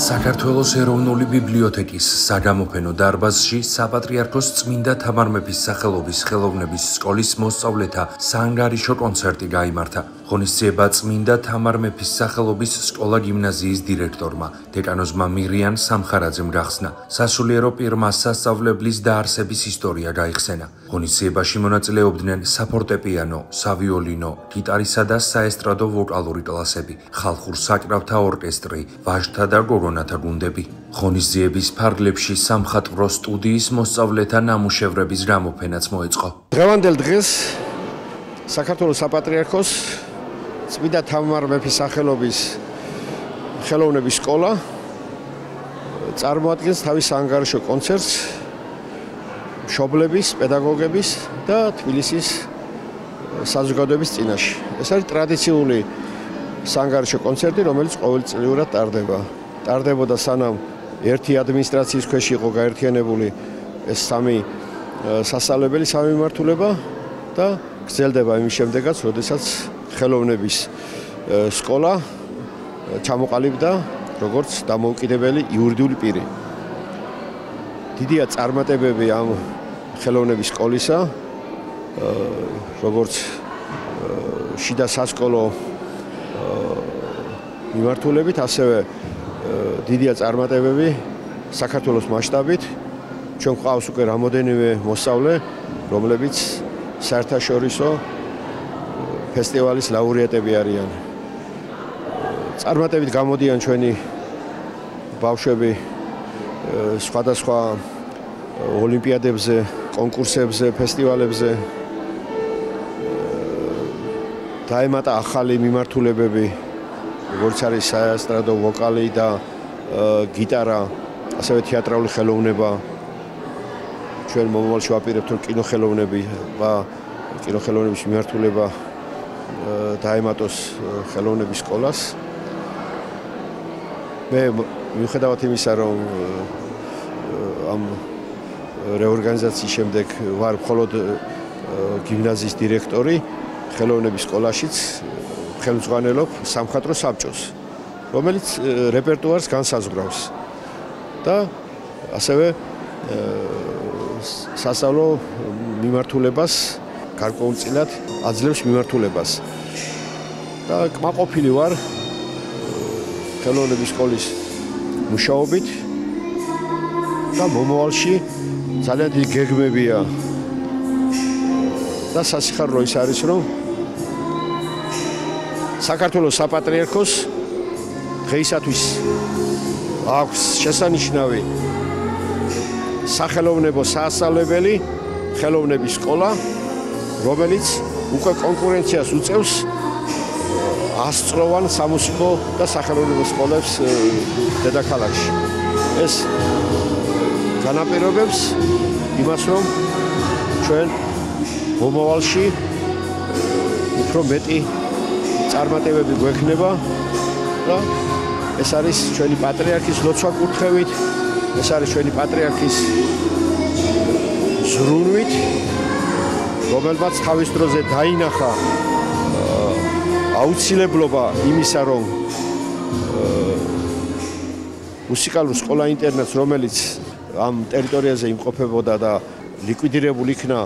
საქართველოს ეროვნული ბიბლიოთეკის საგამოფენო დარბაზში საპატრიარქოს წმინდა თამარ მეფის სახელობის ხელოვნების სკოლის მოსწავლეთა საანგარიშო კონცერტი გაიმართა. ღონისძიება წმინდა თამარ მეფის სახელობის სკოლა-გიმნაზიის დირექტორმა, დეკანოზმა მირიან სამხარაძემ გახსნა. სასულიერო პირმა სასწავლებლის დაარსების ისტორია გაიხსენა. ღონისძიებაში მონაწილეობდნენ საფორტეპიანო, სავიოლინო, გიტარისა და საესტრადო ვოკალური კლასები, ხალხურ საკრავთა ორკესტრი, ვაჟთა და გოგონათა გუნდები. ღონისძიების ფარგლებში სამხატვრო სტუდიის მოსწავლეთა ნამუშევრების გამოფენაც მოეწყო. დღევანდელ დღეს საქართველოს საპატრიარქოს წმინდა თამარ მეფის სახელობის ხელოვნების სკოლა წარმოადგენს თავის საანგარიშო კონცერტს მშობლების, პედაგოგების და თბილისის საზოგადოების წინაშე. ეს არის ტრადიციული საანგარიშო კონცერტი, რომელიც ყოველწლიურად ტარდება. ტარდებოდა სანამ ერთი ადმინისტრაციის ქვეშ იყო გაერთიანებული ეს სამი სასწავლებელი, სამი მიმართულება და გრძელდება იმის შემდეგაც, როდესაც ხელოვნების სკოლა ჩამოყალიბდა როგორც დამოუკიდებელი იურიდიული პირი. დიდია წარმატებები ამ ხელოვნების სკოლისა, როგორც შიდა სასკოლო მიმართულებით, ასევე დიდია წარმატებები საქართველოს მასშტაბით. ჩვენ გვყავს უკვე რამოდენიმე მოსწავლე, რომლებიც საერთაშორისო ფესტივალის ლაურეატები არიან. წარმატებით გამოდიან ჩვენი ბავშვები სხვადასხვა ოლიმპიადებზე, კონკურსებზე, ფესტივალებზე. დაემატა ახალი მიმართულებები, როგორც არის საესტრადო ვოკალი და გიტარა, ასევე თეატრალური ხელოვნება. ჩვენ მომავალში ვაპირებთ, რომ კინოხელოვნების მიმართულება დაემატოს ხელოვნების სკოლას. მე მიუხედავად იმისა, რომ ამ რეორგანიზაციის შემდეგ ვარ მხოლოდ გიმნაზიის დირექტორი, ხელოვნების სკოლაშიც ხელმძღვანელობ სამხატვრო საბჭოს, რომელიც რეპერტუარს განსაზღვრავს და ასევე სასწავლო მიმართულებას გარკვეულწილად აძლევს მიმართულებას. და კმაყოფილი ვარ ხელოვნების სკოლის მუშაობით და მომავალში ძალიან დიდი გეგმებია და სასიხარულო ის არის, რომ საქართველოს საპატრიარქოს დღეისათვის აქვს შესანიშნავი სახელოვნებო სასწავლებელი ხელოვნების სკოლა, რომელიც უკვე კონკურენციას უწევს 100-წლოვან სამუსიკო და სახელოვნებო სკოლებს დედაქალაქში. ეს განაპირობებს იმას, რომ ჩვენ მომავალში უფრო მეტი წარმატებები გვექნება და ეს არის ჩვენი პატრიარქის ლოცვა კურთხევით, ეს არის ჩვენი პატრიარქის ზრუნვით, რომელმაც თავის დროზე დაინახა აუცილებლობა იმისა, რომ მუსიკალურ სკოლა-ინტერნატს, რომელიც ამ ტერიტორიაზე იმყოფებოდა და ლიკვიდირებული იქნა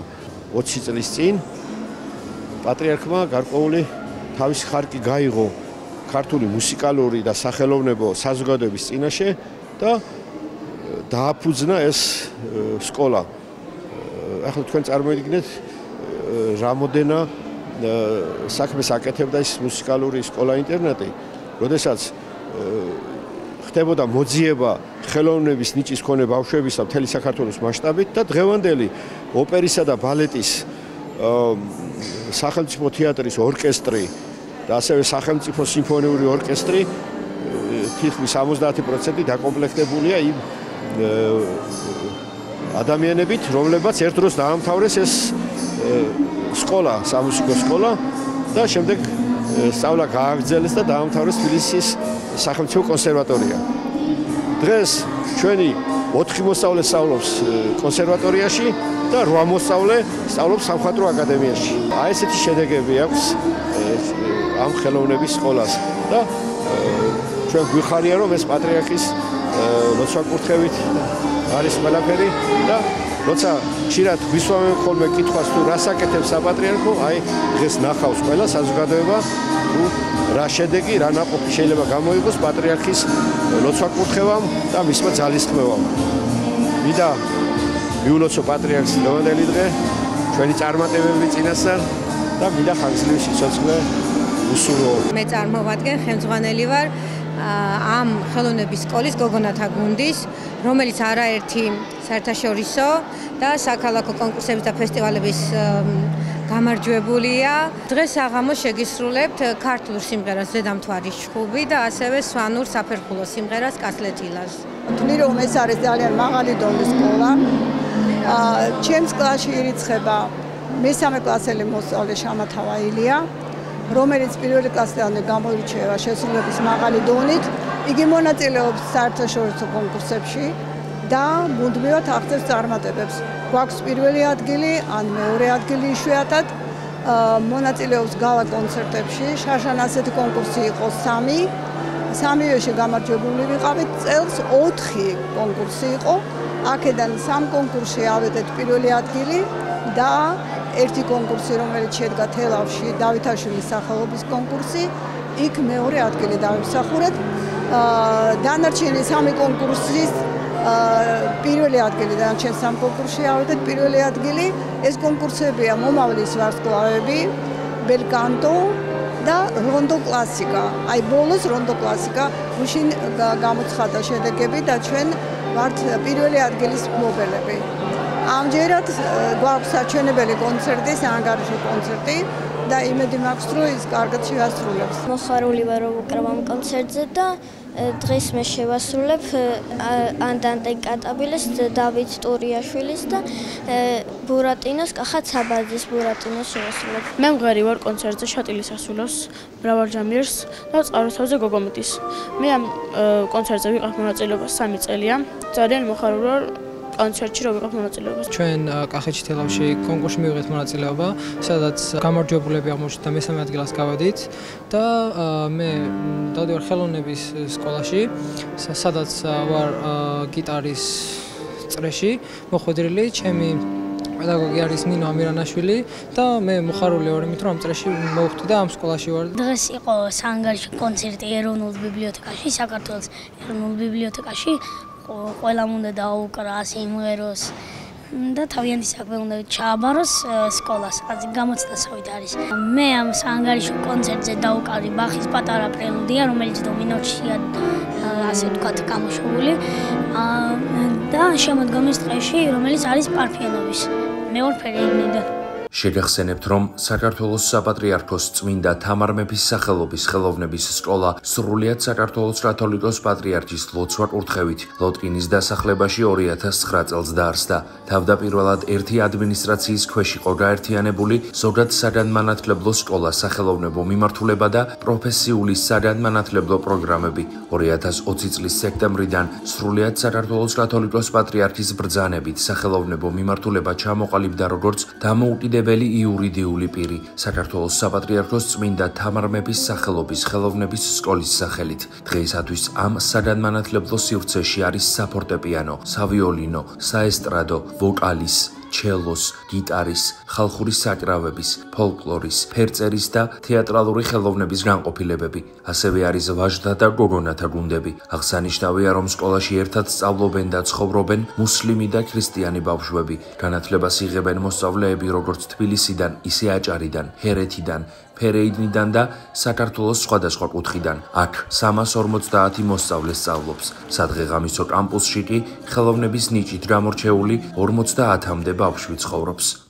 20 წლის წინ, პატრიარქმა გარკვეული თავის ხარკი გაიღო ქართული მუსიკალური და სახელოვნებო საზოგადოების წინაშე და დააფუძნა ეს სკოლა. ახლა თქვენ წარმოიდგინეთ, რამოდენა საქმეს აკეთებდა ეს მუსიკალური სკოლა-ინტერნატი, როდესაც ხდებოდა მოძიება ხელოვნების ნიჭის მქონე ბავშვებისა მთელი საქართველოს მასშტაბით და დღევანდელი ოპერისა და ბალეტის სახელმწიფო თეატრის ორკესტრი და ასევე სახელმწიფო სიმფონიური ორკესტრი თითქმის 70% დაკომპლექტებულია იმ ადამიანებით, რომლებმაც ერთ დროს დაამთავრეს ეს სკოლა, სამუსიკო სკოლა და შემდეგ სწავლა გააგრძელეს და დაამთავრეს თბილისის სახელმწიფო კონსერვატორია. დღეს ჩვენი 4 მოსწავლე სწავლობს კონსერვატორიაში და 8 მოსწავლე სწავლობს სამხატვრო აკადემიაში. აი ესეთი შედეგები აქვს ამ ხელოვნების სკოლას და ჩვენ გვიხარია რომ ეს პატრიარქის ლოცვა-კურთხევით არის ყველაფერი და როცა ხშირად ვისვამენ ხოლმე კითხვას თუ რას აკეთებს საპატრიარქო, აი დღეს ნახავს ყველა საზოგადოება თუ რა შედეგი, რა ნაყოფი შეიძლება გამოიღოს პატრიარქის ლოცვა-კურთხევამ და მისმა ძალისხმევამ. მინდა მიულოცო პატრიარქს დღევანდელი დღე ჩვენი წარმატებები წინასწარ და მინდა ხანგრძლივი სიცოცხლე უსურვო. მე წარმოვადგენ ხელმძღვანელი ვარ ამ ხელოვნების სკოლის გოგონათა გუნდის, რომელიც არაერთი საერთაშორისო და საქალაქო კონკურსების და ფესტივალების გამარჯვებულია. დღეს აღამოს შეგისრულებთ ქართულ სიმღერას ზედამთვარის ჩხუბი და ასევე სვანურ საფერხულო სიმღერას კასლეჭილას. ვთვლი რომ ეს არის ძალიან მაღალი დონის სკოლა. ჩემს კლასში ირიცხება მესამე კლასელი მოსწავლე შამათავა ილია, რომელიც პირველი კლასიდან გამოირჩევა შესრულების მაღალი დონით. იგი მონაწილეობს საერთაშორისო კონკურსებში და მუდმივად აღწევს წარმატებებს. გვაქვს პირველი ადგილი, ან მეორე ადგილი იშვიათად. მონაწილეობს გალა კონცერტებში. შაშან ასეთი კონკურსი იყო 3. სამივეში გამარჯვებული ვიყავით. წელს 4 კონკურსი იყო. აქედან 3 კონკურსში ავედეთ პირველი ადგილი და ერთი კონკურსი, რომელიც შედგა თელავში, დავითაშვილის სახელობის კონკურსი, იქ მეორე ადგილი დავიმსახურეთ. დანარჩენი 3 კონკურსის პირველი ადგილი დანარჩენ 3 კონკურსში ავედეთ პირველი ადგილი. ეს კონკურსებია მომავლის ვარსკვლავები, ბელკანტო და რონდო კლასიკა. აი ბოლოს რონდო კლასიკა გუშინ გამოცხადა შედეგები და ჩვენ ვართ პირველი ადგილის მფლობელები. ამჯერად გვაქვს საჩვენებელი კონცერტი, საანგარიშო კონცერტი და იმედი მაქვს, რომ ის კარგად შეასრულებს. მოხარული ვარ რომ ვუკრავ ამ კონცერტზე და დღეს მე შევასრულებ ანდანტე კატაბილეს, დავით ტურიაშვილის და ბურატინოს, კახა ცაბაძის ბურატინოს შევასრულებ. მე მღერი ვარ კონცერტზე შატილის ასულოს, მრავალჟამიერს და წყაროსთავზე გოგომიტის. მე ამ კონცერტზე ვიყავ მონაწილეობას 3 წელია. ძალიან მოხარული ვარ კონცერტში რომ ვიყავ მონაწილეობას. ჩვენ კახეთში თელავში კონკურსში მივიღეთ მონაწილეობა, სადაც გამარჯვებულები აღმოჩნდა მესამე ადგილას გავედით და მე დავდივარ ხელოვნების სკოლაში, სადაც ვარ გიტარის წრეში მოხვედრილი. ჩემი პედაგოგი არის ნინო ამირანაშვილი და მე მოხარული ვარ იმით, რომ ამ წრეში მოვხვდი და ამ სკოლაში ვარ. დღეს იყო საანგარიშო კონცერტი ეროვნულ ბიბლიოთეკაში, საქართველოს ეროვნულ ბიბლიოთეკაში. ყველამ უნდა დაუკრა სიმღეროს და თავიანთი საქმე უნდა ჩააბაროს სკოლას. გამოცდასავით არის. მე ამ საანგარიშო კონცერტზე დაუკრავდი ბახის პატარა პრელუდია, რომელიც დომინოშია ასე ვთქვათ გამოშვებული და შემოდგომის დღეში, რომელიც არის პარფიანობის მეორფერი იგნიდან. შეგახსენებთ, რომ საქართველოს საპატრიარქოს წმინდა თამარ მეფის სახელობის ხელოვნების სკოლა სრულიად საქართველოს კათოლიკოს პატრიარქის ლოცვა-კურთხევით ლოტკინის დასახლებაში 2009 წელს დაარსდა. თავდაპირველად ერთი ადმინისტრაციის ქვეშ იყო გაერთიანებული ზოგად საგანმანათლებლო სკოლა, სახელოვნებო მიმართულება და პროფესიული საგანმანათლებლო პროგრამები. 2020 წლის სექტემბრიდან სრულიად საქართველოს კათოლიკოს პატრიარქის ბრძანებით სახელოვნებო მიმართულება ჩამოყალიბდა როგორც დამოუკიდებელი იურიდიული პირი საქართველოს საპატრიარქოს წმინდა თამარ მეფის სახელობის ხელოვნების სკოლის სახელით. დღეისათვის ამ საგანმანათლებლო სივრცეში არის საფორტეპიანო, სავიოლინო, საესტრადო, ვოკალის, ჩელოს, გიტარის, ხალხური საკრავების, ფოლკლორის, ფერწერის და თეატრალური ხელოვნების განყოფილებები. ასევე არის ვაჟთა და გოგონათა გუნდები. აღსანიშნავია, რომ სკოლაში ერთად სწავლობენ და ცხოვრობენ მუსლიმი და ქრისტიანი ბავშვები. განათლებას იღებენ მოსწავლეები როგორც თბილისიდან, ისე აჭარიდან, ჰერეთიდან, ფერეიდნიდან და საქართველოს სხვადასხვა კუთხიდან. აქ 350 მოსწავლე სწავლობს. სადღეღამისო კამპუსში კი ხელოვნების ნიჭით გამორჩეული 50-მდე ბავშვი ცხოვრობს.